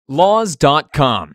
Laws.com.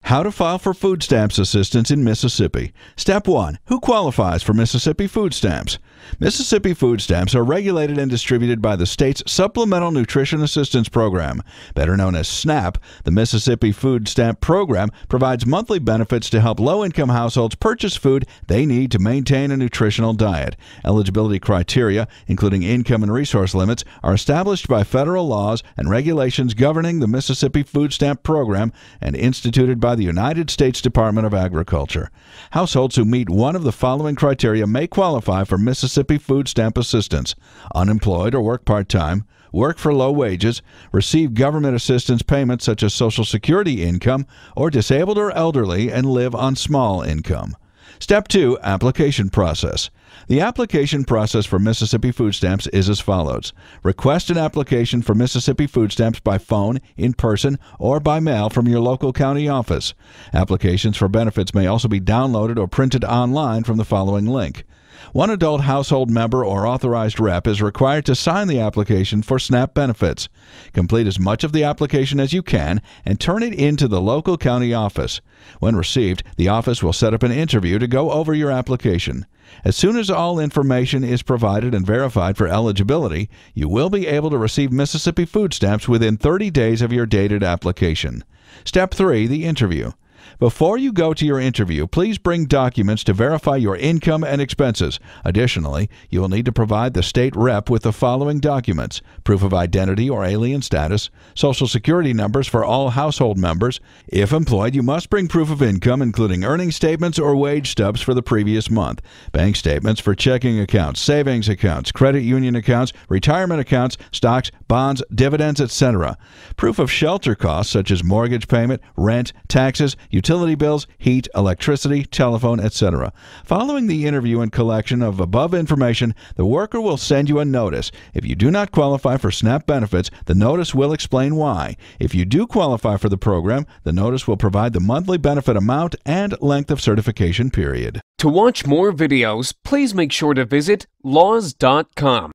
How to file for food stamps assistance in Mississippi. Step 1. Who qualifies for Mississippi food stamps? Mississippi food stamps are regulated and distributed by the state's Supplemental Nutrition Assistance Program. Better known as SNAP, the Mississippi Food Stamp Program provides monthly benefits to help low-income households purchase food they need to maintain a nutritional diet. Eligibility criteria, including income and resource limits, are established by federal laws and regulations governing the Mississippi Food Stamp Program and instituted by the United States Department of Agriculture. Households who meet one of the following criteria may qualify for Mississippi food stamp assistance: unemployed or work part-time, work for low wages, receive government assistance payments such as Social Security income, or disabled or elderly and live on small income. Step 2. Application process. The application process for Mississippi food stamps is as follows. Request an application for Mississippi food stamps by phone, in person, or by mail from your local county office. Applications for benefits may also be downloaded or printed online from the following link. One adult household member or authorized rep is required to sign the application for SNAP benefits. Complete as much of the application as you can and turn it into the local county office. When received, the office will set up an interview to go over your application. As soon as all information is provided and verified for eligibility, you will be able to receive Mississippi food stamps within 30 days of your dated application. Step 3. The interview. Before you go to your interview, please bring documents to verify your income and expenses. Additionally, you will need to provide the state rep with the following documents: proof of identity or alien status, Social Security numbers for all household members. If employed, you must bring proof of income, including earning statements or wage stubs for the previous month, bank statements for checking accounts, savings accounts, credit union accounts, retirement accounts, stocks, bonds, dividends, etc. Proof of shelter costs such as mortgage payment, rent, taxes, utility bills, heat, electricity, telephone, etc. Following the interview and collection of above information, the worker will send you a notice. If you do not qualify for SNAP benefits, the notice will explain why. If you do qualify for the program, the notice will provide the monthly benefit amount and length of certification period. To watch more videos, please make sure to visit Laws.com.